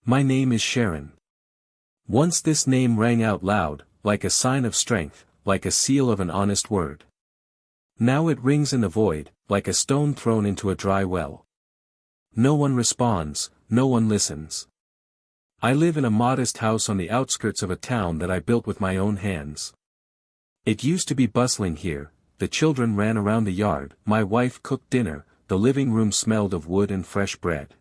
My name is Sharon. Once this name rang out loud, like a sign of strength, like a seal of an honest word. Now it rings in the void, like a stone thrown into a dry well. No one responds, no one listens. I live in a modest house on the outskirts of a town that I built with my own hands. It used to be bustling here, the children ran around the yard, my wife cooked dinner, the living room smelled of wood and fresh bread.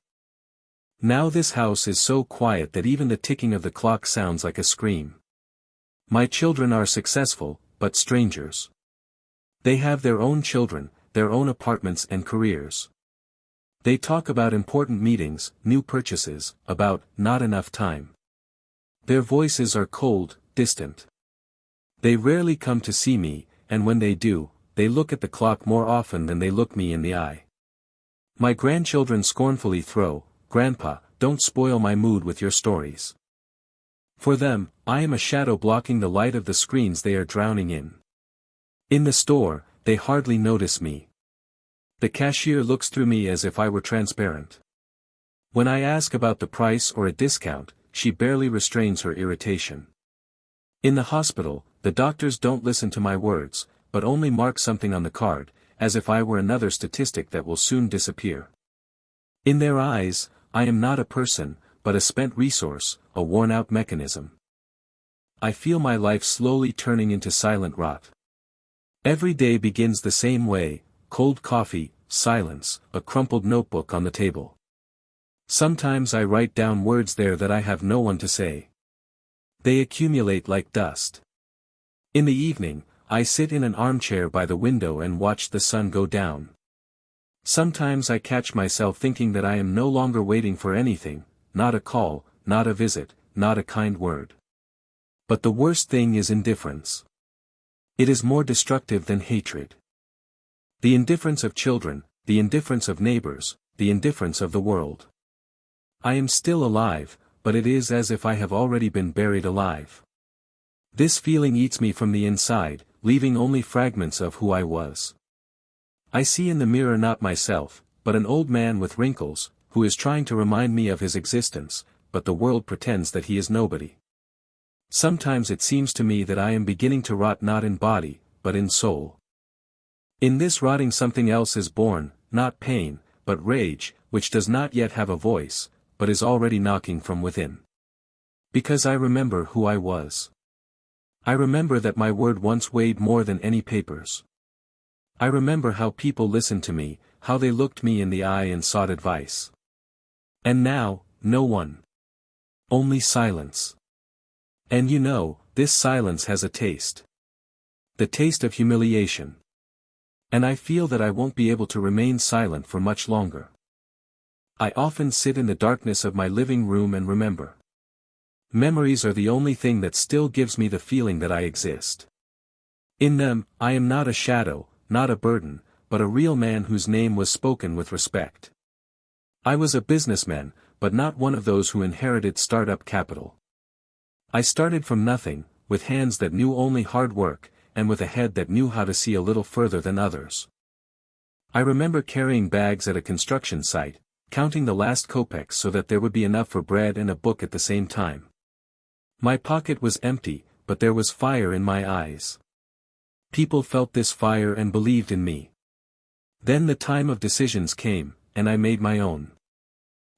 Now this house is so quiet that even the ticking of the clock sounds like a scream. My children are successful, but strangers. They have their own children, their own apartments and careers. They talk about important meetings, new purchases, about not enough time. Their voices are cold, distant. They rarely come to see me, and when they do, they look at the clock more often than they look me in the eye. My grandchildren scornfully throw, "Grandpa, don't spoil my mood with your stories." For them, I am a shadow blocking the light of the screens they are drowning in. In the store, they hardly notice me. The cashier looks through me as if I were transparent. When I ask about the price or a discount, she barely restrains her irritation. In the hospital, the doctors don't listen to my words, but only mark something on the card, as if I were another statistic that will soon disappear. In their eyes, I am not a person, but a spent resource, a worn-out mechanism. I feel my life slowly turning into silent rot. Every day begins the same way, cold coffee, silence, a crumpled notebook on the table. Sometimes I write down words there that I have no one to say. They accumulate like dust. In the evening, I sit in an armchair by the window and watch the sun go down. Sometimes I catch myself thinking that I am no longer waiting for anything, not a call, not a visit, not a kind word. But the worst thing is indifference. It is more destructive than hatred. The indifference of children, the indifference of neighbors, the indifference of the world. I am still alive, but it is as if I have already been buried alive. This feeling eats me from the inside, leaving only fragments of who I was. I see in the mirror not myself, but an old man with wrinkles, who is trying to remind me of his existence, but the world pretends that he is nobody. Sometimes it seems to me that I am beginning to rot not in body, but in soul. In this rotting something else is born, not pain, but rage, which does not yet have a voice, but is already knocking from within. Because I remember who I was. I remember that my word once weighed more than any papers. I remember how people listened to me, how they looked me in the eye and sought advice. And now, no one. Only silence. And you know, this silence has a taste. The taste of humiliation. And I feel that I won't be able to remain silent for much longer. I often sit in the darkness of my living room and remember. Memories are the only thing that still gives me the feeling that I exist. In them, I am not a shadow, not a burden, but a real man whose name was spoken with respect. I was a businessman, but not one of those who inherited startup capital. I started from nothing, with hands that knew only hard work, and with a head that knew how to see a little further than others. I remember carrying bags at a construction site, counting the last kopecks so that there would be enough for bread and a book at the same time. My pocket was empty, but there was fire in my eyes. People felt this fire and believed in me. Then the time of decisions came, and I made my own.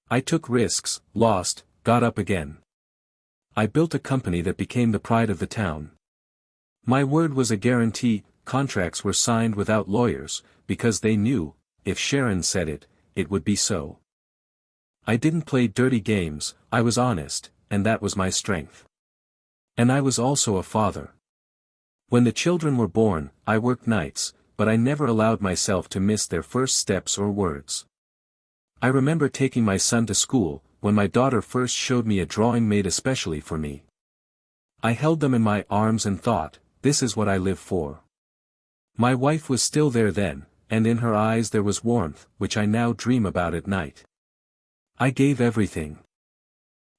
I took risks, lost, got up again. I built a company that became the pride of the town. My word was a guarantee, contracts were signed without lawyers, because they knew, if Sharon said it, it would be so. I didn't play dirty games, I was honest, and that was my strength. And I was also a father. When the children were born, I worked nights, but I never allowed myself to miss their first steps or words. I remember taking my son to school, when my daughter first showed me a drawing made especially for me. I held them in my arms and thought, this is what I live for. My wife was still there then, and in her eyes there was warmth, which I now dream about at night. I gave everything.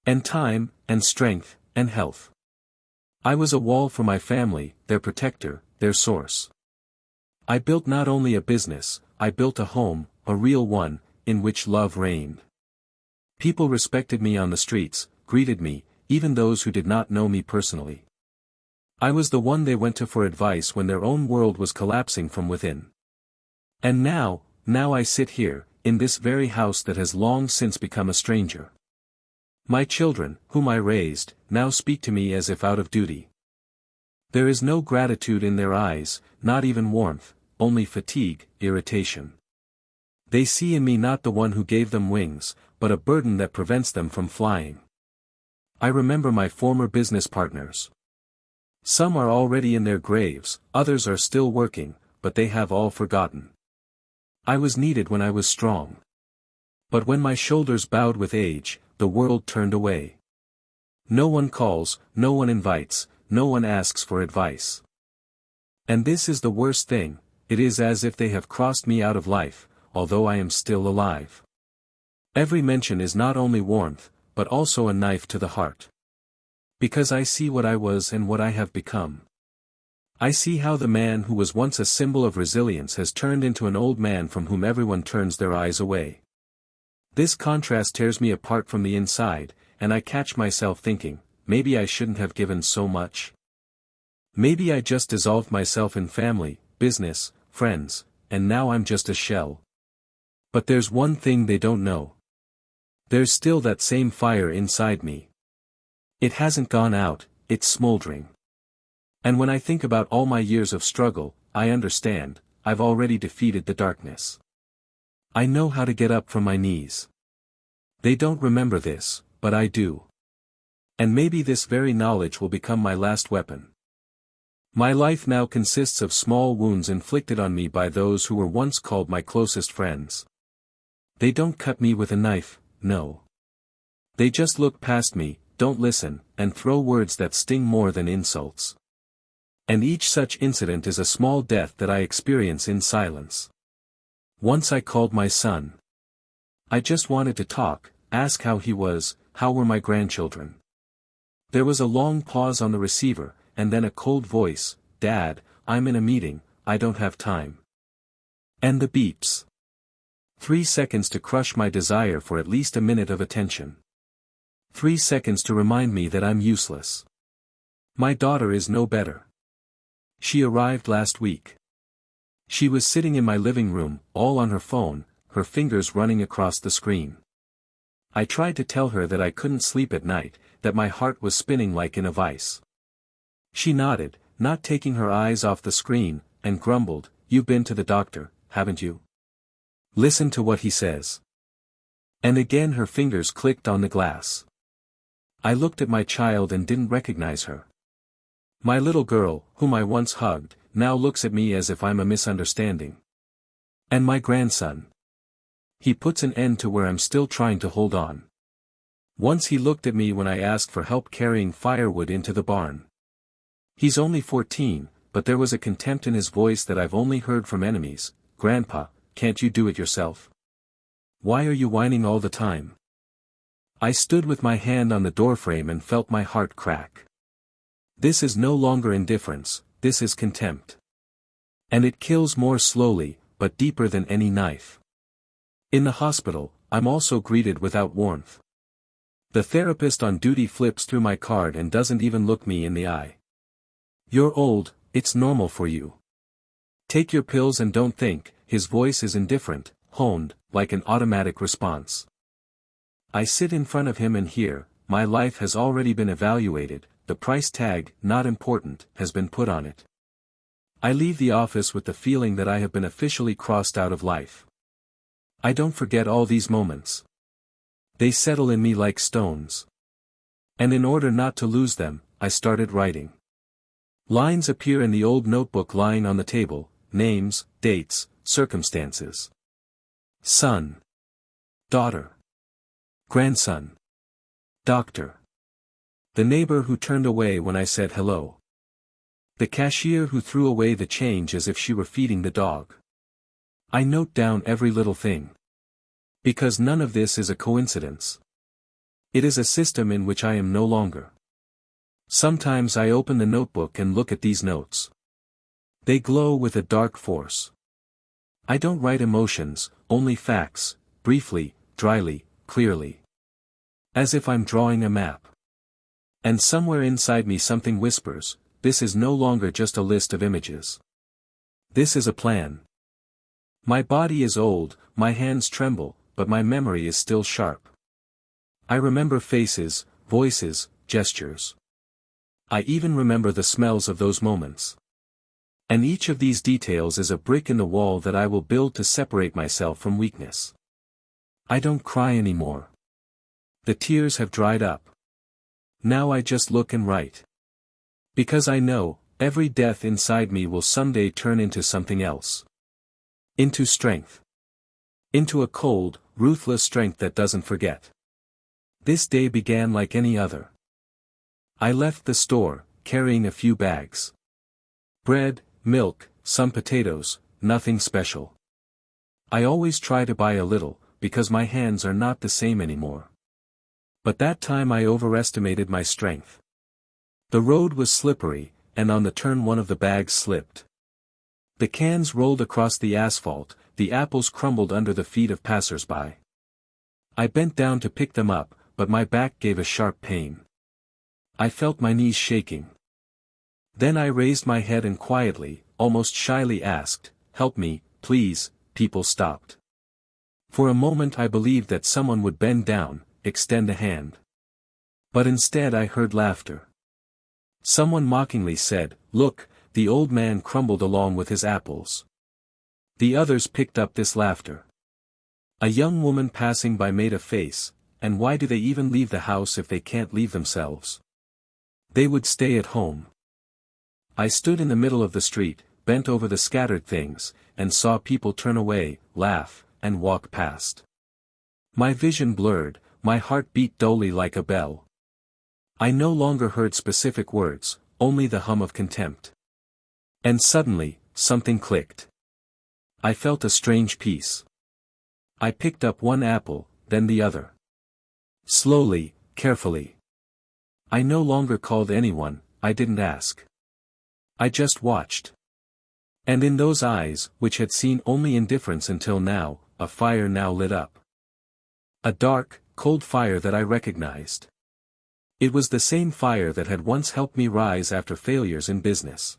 And time, and strength, and health. I was a wall for my family, their protector, their source. I built not only a business, I built a home, a real one, in which love reigned. People respected me on the streets, greeted me, even those who did not know me personally. I was the one they went to for advice when their own world was collapsing from within. And now I sit here, in this very house that has long since become a stranger. My children, whom I raised, now speak to me as if out of duty. There is no gratitude in their eyes, not even warmth, only fatigue, irritation. They see in me not the one who gave them wings, but a burden that prevents them from flying. I remember my former business partners. Some are already in their graves, others are still working, but they have all forgotten. I was needed when I was strong. But when my shoulders bowed with age, the world turned away. No one calls, no one invites, no one asks for advice. And this is the worst thing, it is as if they have crossed me out of life, although I am still alive. Every mention is not only warmth, but also a knife to the heart. Because I see what I was and what I have become. I see how the man who was once a symbol of resilience has turned into an old man from whom everyone turns their eyes away. This contrast tears me apart from the inside, and I catch myself thinking, maybe I shouldn't have given so much. Maybe I just dissolved myself in family, business, friends, and now I'm just a shell. But there's one thing they don't know. There's still that same fire inside me. It hasn't gone out, it's smoldering. And when I think about all my years of struggle, I understand, I've already defeated the darkness. I know how to get up from my knees. They don't remember this, but I do. And maybe this very knowledge will become my last weapon. My life now consists of small wounds inflicted on me by those who were once called my closest friends. They don't cut me with a knife, no. They just look past me, don't listen, and throw words that sting more than insults. And each such incident is a small death that I experience in silence. Once I called my son. I just wanted to talk, ask how he was, how were my grandchildren. There was a long pause on the receiver, and then a cold voice, "Dad, I'm in a meeting, I don't have time." And the beeps. 3 seconds to crush my desire for at least a minute of attention. 3 seconds to remind me that I'm useless. My daughter is no better. She arrived last week. She was sitting in my living room, all on her phone, her fingers running across the screen. I tried to tell her that I couldn't sleep at night, that my heart was spinning like in a vice. She nodded, not taking her eyes off the screen, and grumbled, "You've been to the doctor, haven't you? Listen to what he says." And again her fingers clicked on the glass. I looked at my child and didn't recognize her. My little girl, whom I once hugged, now looks at me as if I'm a misunderstanding. And my grandson. He puts an end to where I'm still trying to hold on. Once he looked at me when I asked for help carrying firewood into the barn. He's only 14, but there was a contempt in his voice that I've only heard from enemies. "Grandpa, can't you do it yourself? Why are you whining all the time?" I stood with my hand on the doorframe and felt my heart crack. This is no longer indifference, this is contempt. And it kills more slowly, but deeper than any knife. In the hospital, I'm also greeted without warmth. The therapist on duty flips through my card and doesn't even look me in the eye. "You're old, it's normal for you. Take your pills and don't think." His voice is indifferent, honed, like an automatic response. I sit in front of him and hear, my life has already been evaluated, the price tag, not important, has been put on it. I leave the office with the feeling that I have been officially crossed out of life. I don't forget all these moments. They settle in me like stones. And in order not to lose them, I started writing. Lines appear in the old notebook lying on the table, names, dates, circumstances. Son. Daughter. Grandson. Doctor. The neighbor who turned away when I said hello. The cashier who threw away the change as if she were feeding the dog. I note down every little thing. Because none of this is a coincidence. It is a system in which I am no longer. Sometimes I open the notebook and look at these notes. They glow with a dark force. I don't write emotions, only facts, briefly, dryly, clearly. As if I'm drawing a map. And somewhere inside me something whispers, this is no longer just a list of images. This is a plan. My body is old, my hands tremble, but my memory is still sharp. I remember faces, voices, gestures. I even remember the smells of those moments. And each of these details is a brick in the wall that I will build to separate myself from weakness. I don't cry anymore. The tears have dried up. Now I just look and write. Because I know, every death inside me will someday turn into something else. Into strength. Into a cold, ruthless strength that doesn't forget. This day began like any other. I left the store, carrying a few bags. Bread, milk, some potatoes, nothing special. I always try to buy a little, because my hands are not the same anymore. But that time I overestimated my strength. The road was slippery, and on the turn one of the bags slipped. The cans rolled across the asphalt, the apples crumbled under the feet of passers-by. I bent down to pick them up, but my back gave a sharp pain. I felt my knees shaking. Then I raised my head and quietly, almost shyly asked, "Help me, please." People stopped. For a moment I believed that someone would bend down, extend a hand. But instead I heard laughter. Someone mockingly said, "Look, the old man crumbled along with his apples." The others picked up this laughter. A young woman passing by made a face, "And why do they even leave the house if they can't leave themselves? They would stay at home." I stood in the middle of the street, bent over the scattered things, and saw people turn away, laugh, and walk past. My vision blurred, my heart beat dully like a bell. I no longer heard specific words, only the hum of contempt. And suddenly, something clicked. I felt a strange peace. I picked up one apple, then the other. Slowly, carefully. I no longer called anyone, I didn't ask. I just watched. And in those eyes, which had seen only indifference until now, a fire now lit up. A dark, cold fire that I recognized. It was the same fire that had once helped me rise after failures in business.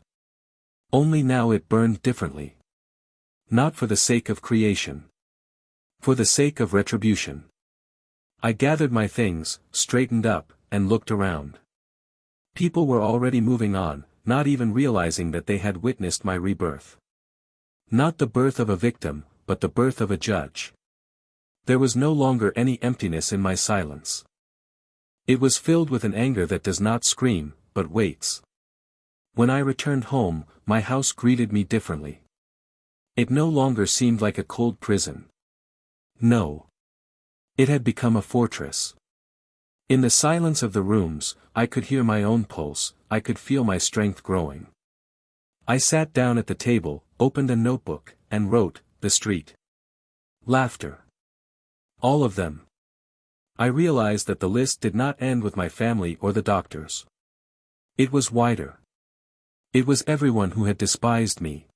Only now it burned differently. Not for the sake of creation. For the sake of retribution. I gathered my things, straightened up, and looked around. People were already moving on, not even realizing that they had witnessed my rebirth. Not the birth of a victim, but the birth of a judge. There was no longer any emptiness in my silence. It was filled with an anger that does not scream, but waits. When I returned home, my house greeted me differently. It no longer seemed like a cold prison. No. It had become a fortress. In the silence of the rooms, I could hear my own pulse, I could feel my strength growing. I sat down at the table, opened a notebook, and wrote, "The street." Laughter. All of them. I realized that the list did not end with my family or the doctors. It was wider. It was everyone who had despised me.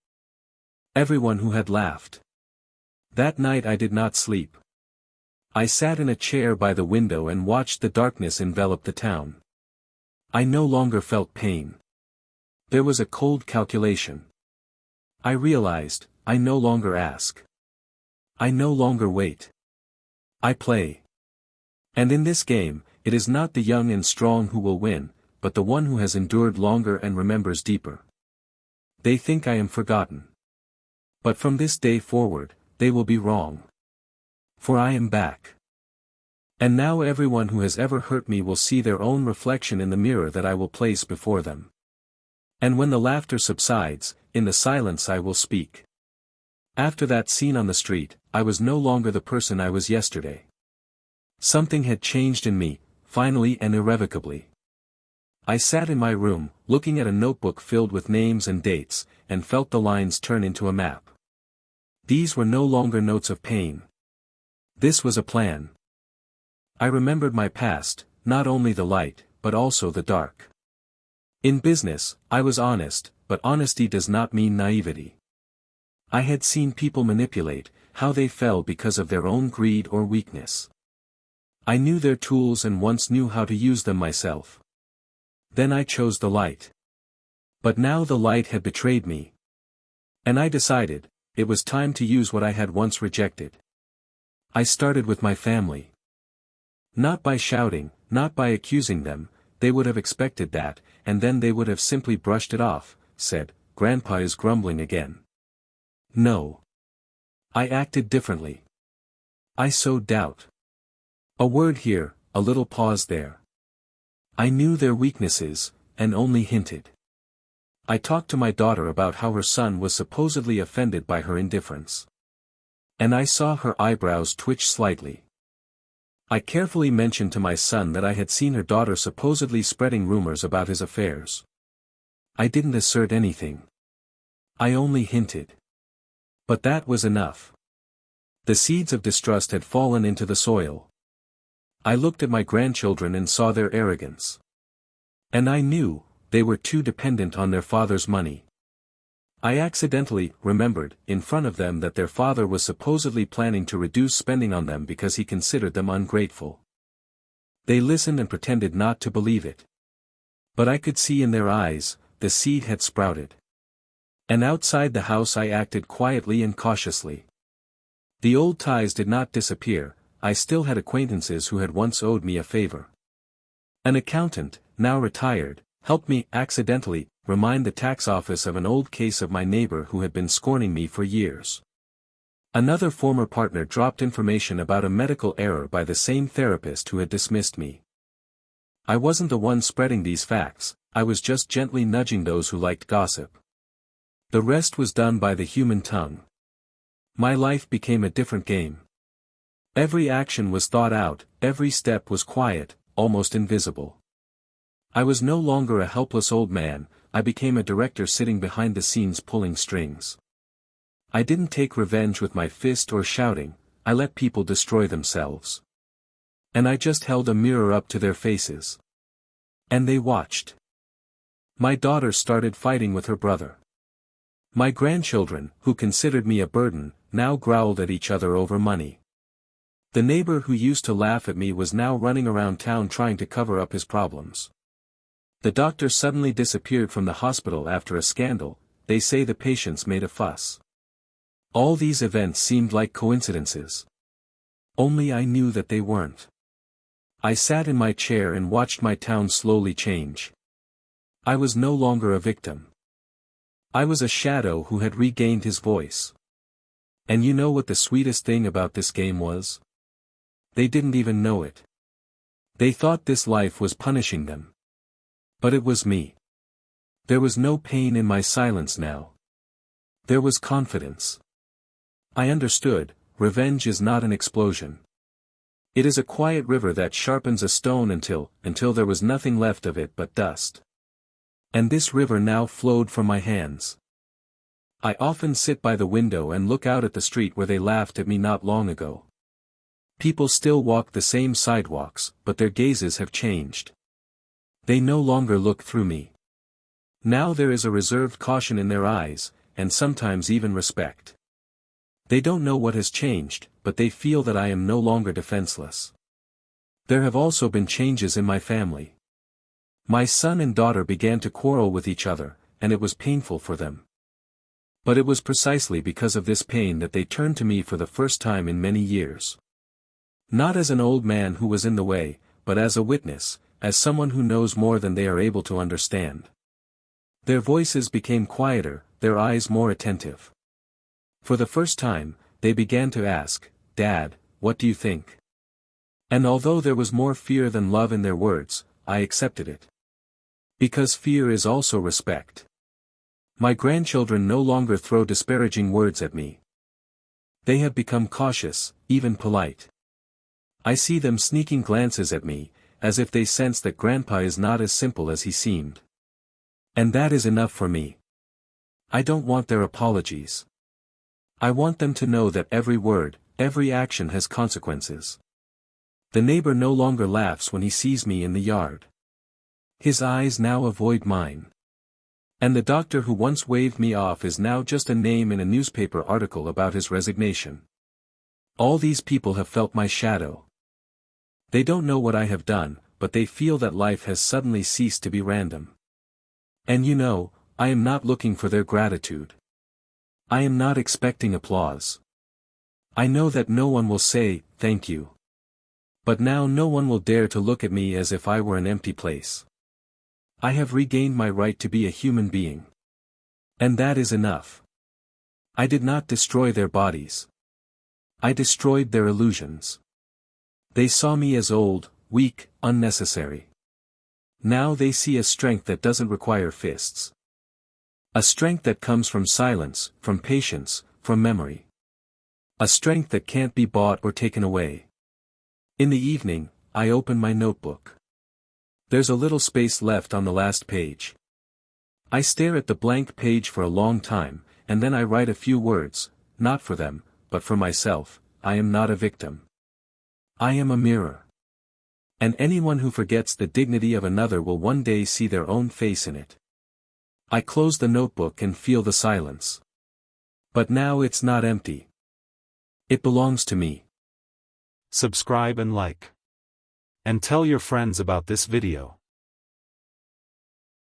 Everyone who had laughed. That night I did not sleep. I sat in a chair by the window and watched the darkness envelop the town. I no longer felt pain. There was a cold calculation. I realized, I no longer ask. I no longer wait. I play. And in this game, it is not the young and strong who will win, but the one who has endured longer and remembers deeper. They think I am forgotten. But from this day forward, they will be wrong. For I am back. And now everyone who has ever hurt me will see their own reflection in the mirror that I will place before them. And when the laughter subsides, in the silence I will speak. After that scene on the street, I was no longer the person I was yesterday. Something had changed in me, finally and irrevocably. I sat in my room, looking at a notebook filled with names and dates, and felt the lines turn into a map. These were no longer notes of pain. This was a plan. I remembered my past, not only the light, but also the dark. In business, I was honest, but honesty does not mean naivety. I had seen people manipulate, how they fell because of their own greed or weakness. I knew their tools and once knew how to use them myself. Then I chose the light. But now the light had betrayed me. And I decided, it was time to use what I had once rejected. I started with my family. Not by shouting, not by accusing them, they would have expected that, and then they would have simply brushed it off, said, "Grandpa is grumbling again." No. I acted differently. I sowed doubt. A word here, a little pause there. I knew their weaknesses, and only hinted. I talked to my daughter about how her son was supposedly offended by her indifference. And I saw her eyebrows twitch slightly. I carefully mentioned to my son that I had seen her daughter supposedly spreading rumors about his affairs. I didn't assert anything. I only hinted. But that was enough. The seeds of distrust had fallen into the soil. I looked at my grandchildren and saw their arrogance. And I knew, they were too dependent on their father's money. I accidentally remembered, in front of them, that their father was supposedly planning to reduce spending on them because he considered them ungrateful. They listened and pretended not to believe it. But I could see in their eyes, the seed had sprouted. And outside the house I acted quietly and cautiously. The old ties did not disappear, I still had acquaintances who had once owed me a favor. An accountant, now retired, helped me, accidentally, remind the tax office of an old case of my neighbor who had been scorning me for years. Another former partner dropped information about a medical error by the same therapist who had dismissed me. I wasn't the one spreading these facts, I was just gently nudging those who liked gossip. The rest was done by the human tongue. My life became a different game. Every action was thought out, every step was quiet, almost invisible. I was no longer a helpless old man, I became a director sitting behind the scenes pulling strings. I didn't take revenge with my fist or shouting, I let people destroy themselves. And I just held a mirror up to their faces. And they watched. My daughter started fighting with her brother. My grandchildren, who considered me a burden, now growled at each other over money. The neighbor who used to laugh at me was now running around town trying to cover up his problems. The doctor suddenly disappeared from the hospital after a scandal, they say the patients made a fuss. All these events seemed like coincidences. Only I knew that they weren't. I sat in my chair and watched my town slowly change. I was no longer a victim. I was a shadow who had regained his voice. And you know what the sweetest thing about this game was? They didn't even know it. They thought this life was punishing them. But it was me. There was no pain in my silence now. There was confidence. I understood, revenge is not an explosion. It is a quiet river that sharpens a stone until there was nothing left of it but dust. And this river now flowed from my hands. I often sit by the window and look out at the street where they laughed at me not long ago. People still walk the same sidewalks, but their gazes have changed. They no longer look through me. Now there is a reserved caution in their eyes, and sometimes even respect. They don't know what has changed, but they feel that I am no longer defenseless. There have also been changes in my family. My son and daughter began to quarrel with each other, and it was painful for them. But it was precisely because of this pain that they turned to me for the first time in many years. Not as an old man who was in the way, but as a witness, as someone who knows more than they are able to understand. Their voices became quieter, their eyes more attentive. For the first time, they began to ask, "Dad, what do you think?" And although there was more fear than love in their words, I accepted it. Because fear is also respect. My grandchildren no longer throw disparaging words at me. They have become cautious, even polite. I see them sneaking glances at me, as if they sense that Grandpa is not as simple as he seemed. And that is enough for me. I don't want their apologies. I want them to know that every word, every action has consequences. The neighbor no longer laughs when he sees me in the yard. His eyes now avoid mine. And the doctor who once waved me off is now just a name in a newspaper article about his resignation. All these people have felt my shadow. They don't know what I have done, but they feel that life has suddenly ceased to be random. And you know, I am not looking for their gratitude. I am not expecting applause. I know that no one will say, thank you. But now no one will dare to look at me as if I were an empty place. I have regained my right to be a human being. And that is enough. I did not destroy their bodies. I destroyed their illusions. They saw me as old, weak, unnecessary. Now they see a strength that doesn't require fists. A strength that comes from silence, from patience, from memory. A strength that can't be bought or taken away. In the evening, I open my notebook. There's a little space left on the last page. I stare at the blank page for a long time, and then I write a few words, not for them, but for myself. I am not a victim. I am a mirror. And anyone who forgets the dignity of another will one day see their own face in it. I close the notebook and feel the silence. But now it's not empty. It belongs to me. Subscribe and like. And tell your friends about this video.